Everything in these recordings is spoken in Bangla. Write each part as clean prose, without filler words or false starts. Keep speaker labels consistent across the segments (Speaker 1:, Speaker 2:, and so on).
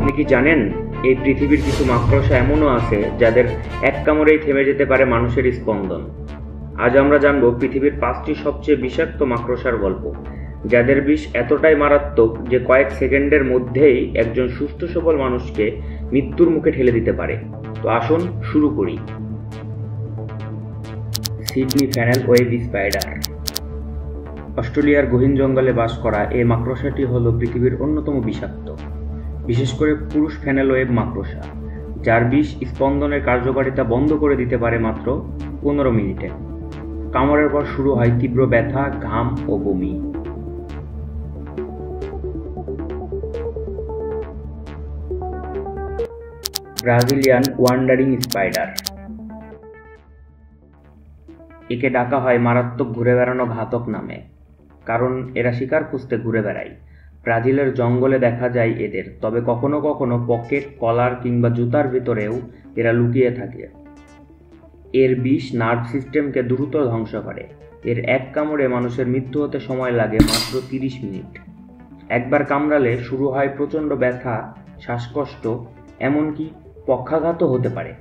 Speaker 1: আপনি কি জানেন এই পৃথিবীর কিছু মাকড়সা এমনও আছে যাদের এক কামড়েই থেমে যেতে পারে মানুষের স্পন্দন। আজ আমরা জানব পৃথিবীর 5টি সবচেয়ে বিষাক্ত মাকড়সার গল্প, যাদের বিষ এতটাই মারাত্মক যে কয়েক সেকেন্ডের মধ্যেই একজন সুস্থ সবল মানুষকে মৃত্যুর মুখে ঠেলে দিতে পারে। তো আসুন শুরু করি। Sydney funnel web spider. অস্ট্রেলিয়ার গহীন জঙ্গলে বাস করা এই মাকড়সাটি হলো পৃথিবীর অন্যতম বিষাক্ত, বিশেষ করে পুরুষ ফ্যানেল ওয়েব মাকড়সা, যার বিষ স্পন্দনের কার্যকারিতা বন্ধ করে দিতে পারে মাত্র 15 মিনিটে। কামড়ের পর শুরু হয় তীব্র ব্যথা, ঘাম ও বমি। Brazilian wandering spider. একে ডাকা হয় মারাত্মক ঘুরে বেড়ানো ঘাতক নামে, কারণ এরা শিকার খুঁজতে ঘুরে বেড়ায়। ব্রাজিলের জঙ্গলে দেখা যায় এদের, তবে কখনো কখনো পকেট, কলার কিংবা জুতার ভিতরেও এরা লুকিয়ে থাকে। এর বিষ নার্ভ সিস্টেমকে দ্রুত ধ্বংস করে। এর এক কামড়ে মানুষের মৃত্যু হতে সময় লাগে মাত্র 30 মিনিট। একবার কামড়ালে শুরু হয় প্রচণ্ড ব্যথা, শ্বাসকষ্ট, এমনকি পক্ষাঘাতও হতে পারে।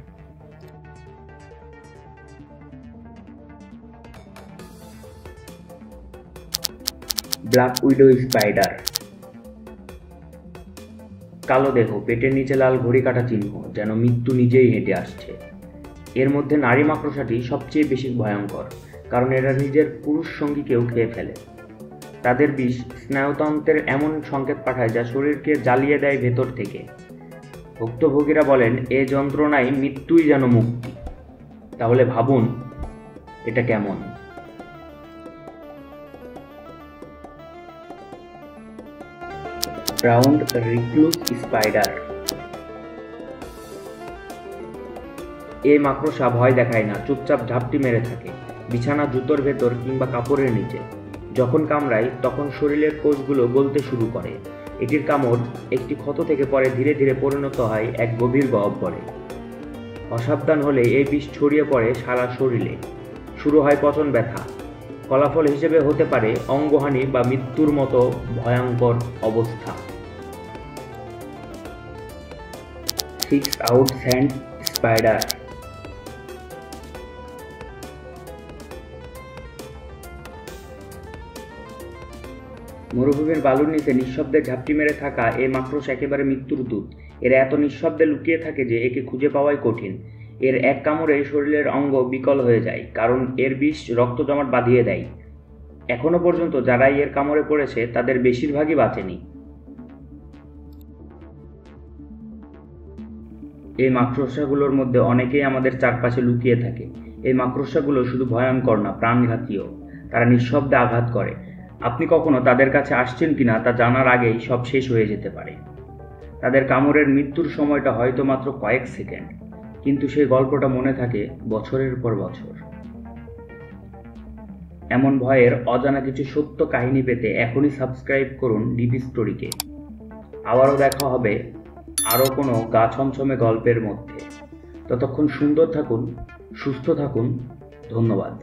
Speaker 1: Black widow spider. কালো দেহ, পেটের নিচে লাল ঘড়ি কাটা চিহ্ন, যেন মৃত্যু নিজেই হেঁটে আসছে। এর মধ্যে নারী মাকড়সাটি সবচেয়ে বেশি ভয়ঙ্কর, কারণ এরা নিজের পুরুষ সঙ্গীকেও খেয়ে ফেলে। তাদের বিষ স্নায়ুতন্ত্রের এমন সংকেত পাঠায় যা শরীরকে জ্বালিয়ে দেয় ভেতর থেকে। ভুক্তভোগীরা বলেন, এ যন্ত্রণায় মৃত্যুই যেন মুক্তি। তাহলে ভাবুন এটা কেমন। রাউন্ড রিক্লুস স্পাইডার। এই মাকড়সা ভয় দেখায় না, চুপচাপ ঝাপটি মেরে থাকে বিছানা, জুতোর ভেতর কিংবা কাপড়ের নিচে। যখন কামড়ায় তখন শরীরের কোষগুলো গলতে শুরু করে। এটির কামড় একটি ক্ষত থেকে পরে ধীরে ধীরে পরিণত হয় এক গভীর গহ্বরে। অসাবধান হলে এই বিষ ছড়িয়ে পড়ে সারা শরীরে। শুরু হয় পচন ব্যথা। ফলাফল হিসেবে হতে পারে অঙ্গহানি বা মৃত্যুর মতো ভয়ঙ্কর অবস্থা। 6 আউট স্যান্ড স্পাইডার। মরুভূমির বালুর নিচে নিঃশব্দে ঝাপটি মেরে থাকা এই মাকড়সা একেবারে মৃত্যুর দূত। এরা এত নিঃশব্দে লুকিয়ে থাকে যে একে খুঁজে পাওয়াই কঠিন। এর এক কামড়ে শরীরের অঙ্গ বিকল হয়ে যায়, কারণ এর বিষ রক্ত জমাট বাঁধিয়ে দেয়। এখনো পর্যন্ত যারা এর কামড়ে পড়েছে তাদের বেশিরভাগই বাঁচেনি। এই মাকড়সাগুলোর মধ্যে অনেকেই আমাদের চারপাশে লুকিয়ে থাকে। এই মাকড়সাগুলো শুধু ভয়ঙ্কর না, প্রাণঘাতীও। তারা নিঃশব্দে আঘাত করে। আপনি কখনো তাদের কাছে আসছেন কিনা তা জানার আগেই সব শেষ হয়ে যেতে পারে। তাদের কামড়ের মৃত্যুর সময়টা হয়তো মাত্র কয়েক সেকেন্ড, কিন্তু সেই গল্পটা মনে থাকে বছরের পর বছর। এমন ভয়ের অজানা কিছু সত্য কাহিনী পেতে এখনই সাবস্ক্রাইব করুন ডিবি স্টোরিকে। আবারও দেখা হবে আরও কোনো গা ছমছমে গল্পের মধ্যে। ততক্ষণ সুন্দর থাকুন, সুস্থ থাকুন। ধন্যবাদ।